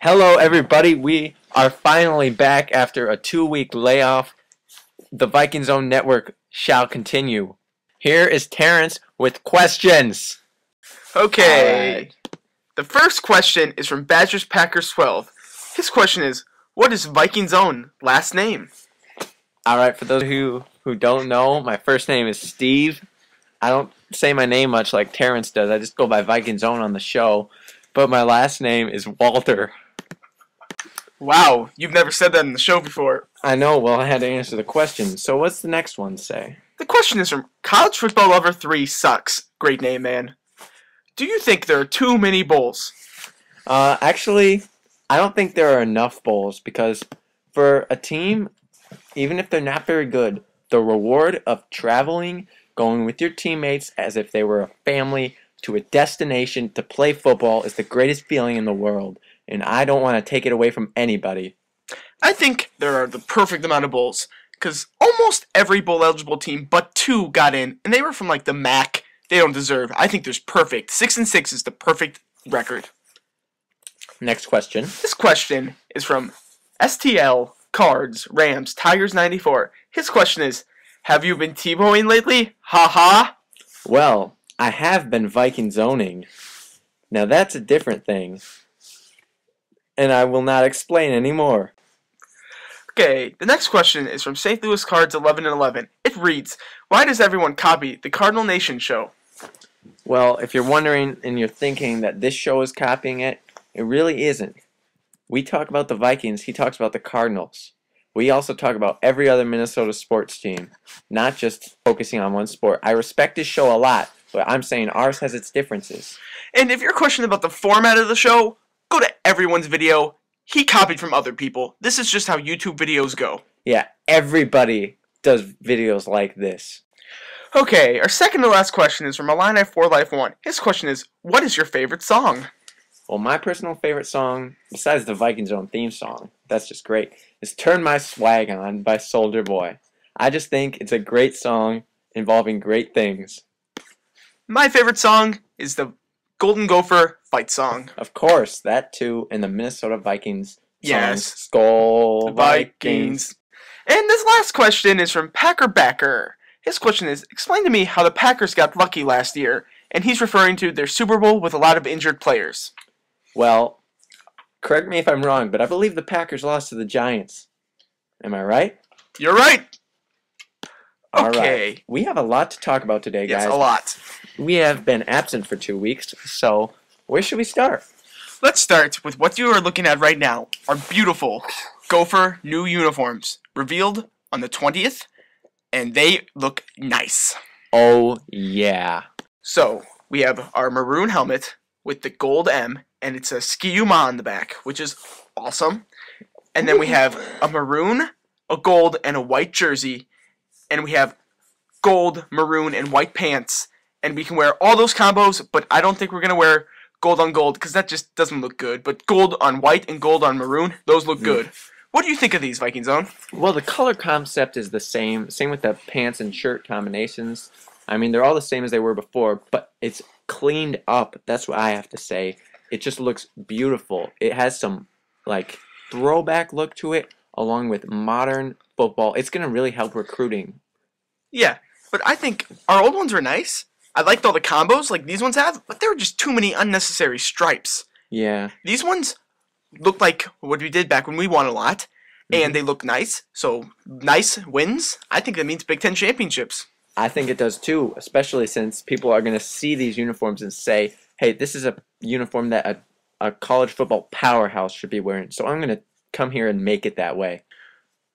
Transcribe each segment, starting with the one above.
Hello everybody, we are finally back after a 2-week layoff. The Vikingsown network shall continue. Here is Terrance with questions. Okay. Alright. The first question is from Badgers Packers 12. His question is, what is Vikingsown last name? Alright, for those who don't know, my first name is Steve. I don't say my name much like Terrance does. I just go by Vikingsown on the show. But my last name is Walter. Wow, you've never said that in the show before. I know, well I had to answer the question. So what's the next one say? The question is from College Football Lover 3 Sucks. Great name, man. Do you think there are too many bowls? Actually, I don't think there are enough bowls because for a team, even if they're not very good, the reward of traveling, going with your teammates as if they were a family to a destination to play football is the greatest feeling in the world. And I don't want to take it away from anybody. I think there are the perfect amount of bowls, because almost every bowl-eligible team but 2 got in, and they were from like the MAC. They don't deserve. I think there's perfect. 6-6 is the perfect record. Next question. This question is from STL Cards Rams Tigers 94. His question is, have you been T-bowing lately? Ha ha. Well, I have been Vikingzoning. Now that's a different thing. And I will not explain anymore. Okay, the next question is from St. Louis Cards 11 and 11. It reads, why does everyone copy the Cardinal Nation show? Well, if you're wondering and you're thinking that this show is copying it, it really isn't. We talk about the Vikings, he talks about the Cardinals. We also talk about every other Minnesota sports team, not just focusing on one sport. I respect this show a lot, but I'm saying ours has its differences. And if you're questioning about the format of the show, go to everyone's video. He copied from other people. This is just how YouTube videos go. Yeah, everybody does videos like this. Okay, our second to last question is from Illini 4 Life 1. His question is, what is your favorite song? Well, my personal favorite song, besides the Vikingsown theme song, that's just great, is Turn My Swag On by Soldier Boy. I just think it's a great song involving great things. My favorite song is the Golden Gopher fight song. Of course, that too, and the Minnesota Vikings song, Yes. Skol Vikings. And this last question is from Packer Backer. His question is, explain to me how the Packers got lucky last year, and he's referring to their Super Bowl with a lot of injured players. Well, correct me if I'm wrong, but I believe the Packers lost to the Giants. Am I right? You're right. All Okay. right. We have a lot to talk about today, guys. Yes, a lot. We have been absent for 2 weeks, so where should we start? Let's start with what you are looking at right now. Our beautiful Gopher new uniforms revealed on the 20th, and they look nice. Oh, yeah. So, we have our maroon helmet with the gold M, and it says Ski-U-Ma on the back, which is awesome. And then we have a maroon, a gold, and a white jersey, and we have gold, maroon, and white pants. And we can wear all those combos, but I don't think we're going to wear gold on gold, because that just doesn't look good. But gold on white and gold on maroon, those look good. What do you think of these, Vikingsown? Well, the color concept is the same. Same with the pants and shirt combinations. I mean, they're all the same as they were before, but it's cleaned up. That's what I have to say. It just looks beautiful. It has some, like, throwback look to it, along with modern football. It's going to really help recruiting. Yeah, but I think our old ones were nice. I liked all the combos like these ones have, but there were just too many unnecessary stripes. Yeah. These ones look like what we did back when we won a lot, and they look nice. So, nice wins. I think that means Big Ten championships. I think it does too, especially since people are going to see these uniforms and say, hey, this is a uniform that a college football powerhouse should be wearing. So I'm going to come here and make it that way.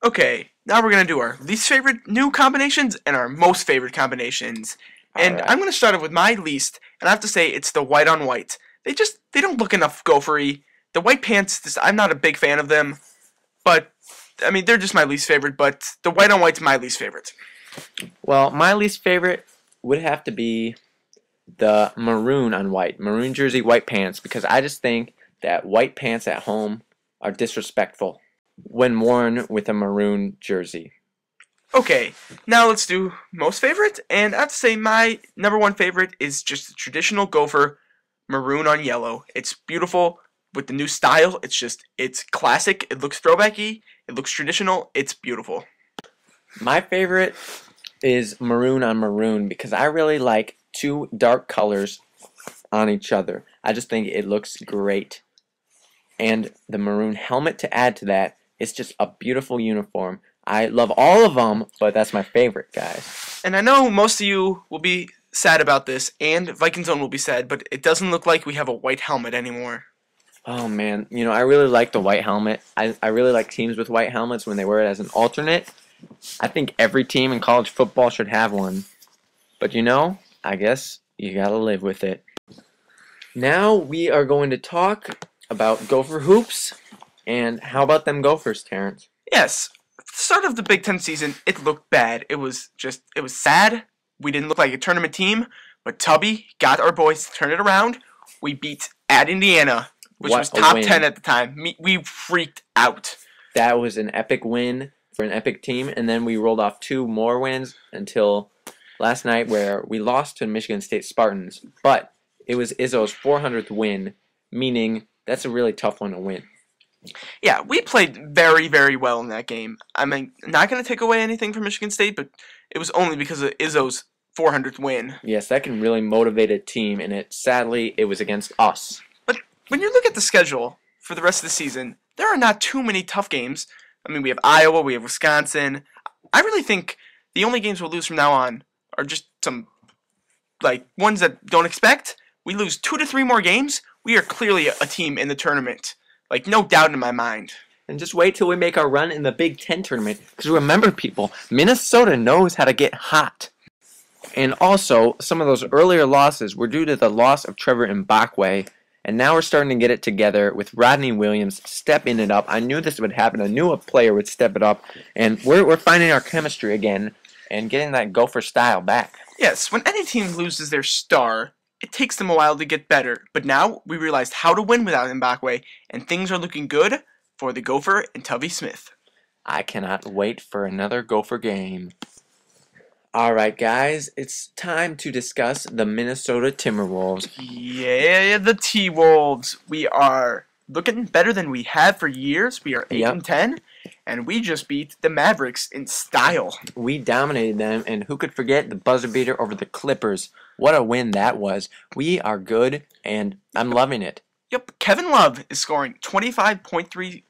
Okay, now we're going to do our least favorite new combinations and our most favorite combinations. And Alright. I'm going to start off with my least, and I have to say it's the white on white. They don't look enough gopher-y. The white pants, I'm not a big fan of them, but, I mean, they're just my least favorite, but the white on white's my least favorite. Well, my least favorite would have to be the maroon on white. Maroon jersey, white pants, because I just think that white pants at home are disrespectful when worn with a maroon jersey. Okay, now let's do most favorite, and I have to say my number one favorite is just the traditional Gopher maroon on yellow. It's beautiful with the new style. It's classic. It looks throwbacky. It looks traditional. It's beautiful. My favorite is maroon on maroon because I really like two dark colors on each other. I just think it looks great. And the maroon helmet to add to that, it's just a beautiful uniform. I love all of them, but that's my favorite, guys. And I know most of you will be sad about this, and Vikingsown will be sad, but it doesn't look like we have a white helmet anymore. Oh man, I really like the white helmet. I really like teams with white helmets when they wear it as an alternate. I think every team in college football should have one. But I guess you gotta live with it. Now we are going to talk about Gopher hoops. And how about them Gophers, Terrance? Yes, at the start of the Big Ten season, it looked bad. It was sad. We didn't look like a tournament team, but Tubby got our boys to turn it around. We beat at Indiana, which What was a top win. 10 at the time. We freaked out. That was an epic win for an epic team, and then we rolled off two more wins until last night where we lost to Michigan State Spartans, but it was Izzo's 400th win, meaning that's a really tough one to win. Yeah, we played very, very well in that game. I mean, not going to take away anything from Michigan State, but it was only because of Izzo's 400th win. Yes, that can really motivate a team, and sadly it was against us. But when you look at the schedule for the rest of the season, there are not too many tough games. I mean, we have Iowa, we have Wisconsin. I really think the only games we'll lose from now on are just some, ones that don't expect. We lose 2 to 3 more games, we are clearly a team in the tournament. No doubt in my mind. And just wait till we make our run in the Big Ten tournament, because remember, people, Minnesota knows how to get hot. And also, some of those earlier losses were due to the loss of Trevor Mbakwe, and now we're starting to get it together with Rodney Williams stepping it up. I knew this would happen. I knew a player would step it up, and we're finding our chemistry again and getting that Gopher style back. Yes, when any team loses their star, it takes them a while to get better. But now we realized how to win without Mbakwe, and things are looking good for the Gopher and Tubby Smith. I cannot wait for another Gopher game. Alright guys, it's time to discuss the Minnesota Timberwolves. Yeah, the T-Wolves. We are looking better than we have for years. We are 8-10, and we just beat the Mavericks in style. We dominated them, and who could forget the buzzer beater over the Clippers? What a win that was. We are good, and I'm loving it. Yep, Kevin Love is scoring 25.3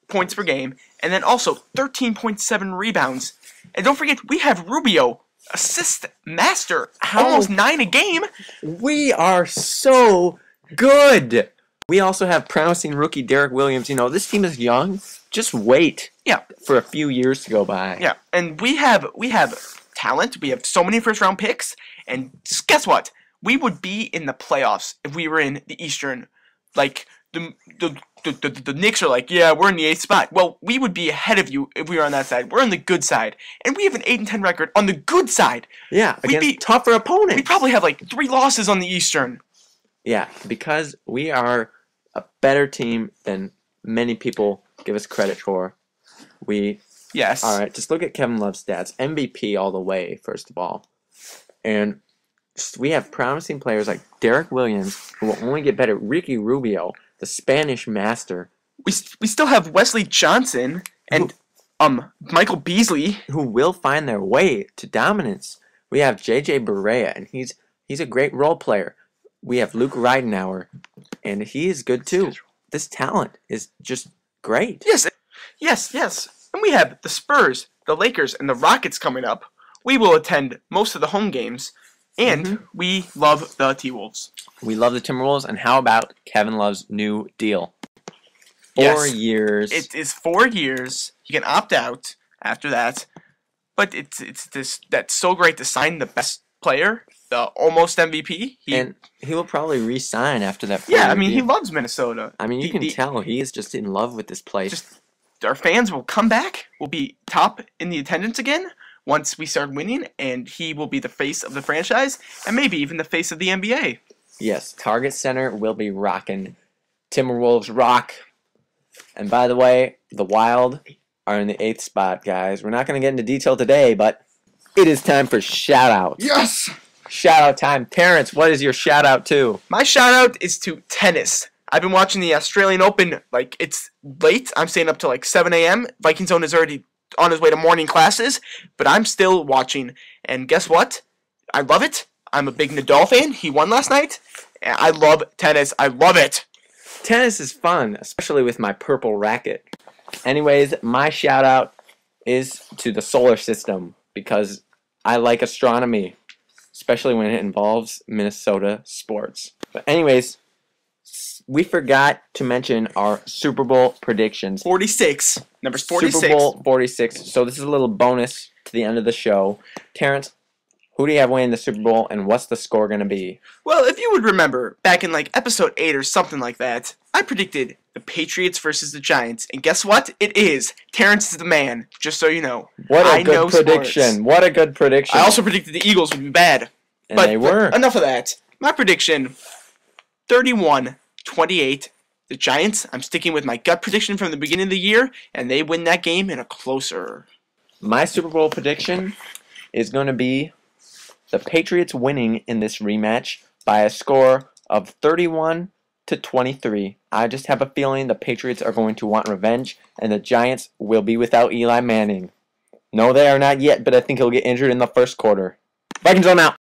points per game, and then also 13.7 rebounds. And don't forget, we have Rubio, assist master, almost 9 a game. We are so good. We also have promising rookie Derek Williams. This team is young. Just wait. Yeah. For a few years to go by. Yeah, and we have talent. We have so many first-round picks, and guess what? We would be in the playoffs if we were in the Eastern. The Knicks are yeah, we're in the 8th spot. Well, we would be ahead of you if we were on that side. We're on the good side. And we have an 8-10 record on the good side. Yeah, against tougher opponents. We probably have 3 losses on the Eastern. Yeah, because we are a better team than many people give us credit for. Yes. Alright, just look at Kevin Love's stats. MVP all the way, first of all. And we have promising players like Derek Williams, who will only get better. Ricky Rubio, the Spanish master. We still have Wesley Johnson and Michael Beasley, who will find their way to dominance. We have J.J. Barea, and he's a great role player. We have Luke Ridenauer, and he is good too. This talent is just great. Yes. And we have the Spurs, the Lakers, and the Rockets coming up. We will attend most of the home games. And we love the T-Wolves. We love the Timberwolves. And how about Kevin Love's new deal? 4 years. It is 4 years. You can opt out after that. But that's so great to sign the best player, the almost MVP. And he will probably re-sign after that. Yeah, I mean, he loves Minnesota. I mean, you can tell he is just in love with this place. Our fans will come back. We'll be top in the attendance again once we start winning, and he will be the face of the franchise, and maybe even the face of the NBA. Yes, Target Center will be rocking. Timberwolves rock. And by the way, the Wild are in the 8th spot, guys. We're not going to get into detail today, but it is time for shout-outs. Yes! Shout-out time. Terrance, what is your shout-out to? My shout-out is to tennis. I've been watching the Australian Open, like, it's late. I'm staying up till like 7 a.m. Vikingsown is already on his way to morning classes, but I'm still watching. And guess what? I love it. I'm a big Nadal fan. He won last night. And I love tennis. I love it. Tennis is fun, especially with my purple racket. Anyways, my shout-out is to the solar system because I like astronomy, especially when it involves Minnesota sports. But anyways, we forgot to mention our Super Bowl predictions. 46. Numbers 46. Super Bowl 46. So this is a little bonus to the end of the show. Terrance, who do you have winning the Super Bowl, and what's the score going to be? Well, if you would remember, back in like episode 8 or something like that, I predicted the Patriots versus the Giants. And guess what? It is. Terrance is the man, just so you know. What a good prediction. Sports. What a good prediction. I also predicted the Eagles would be bad. And they were. Enough of that. My prediction, 31-28. The Giants, I'm sticking with my gut prediction from the beginning of the year, and they win that game in a closer. My Super Bowl prediction is going to be the Patriots winning in this rematch by a score of 31-23. I just have a feeling the Patriots are going to want revenge, and the Giants will be without Eli Manning. No, they are not yet, but I think he'll get injured in the first quarter. Vikingsown out.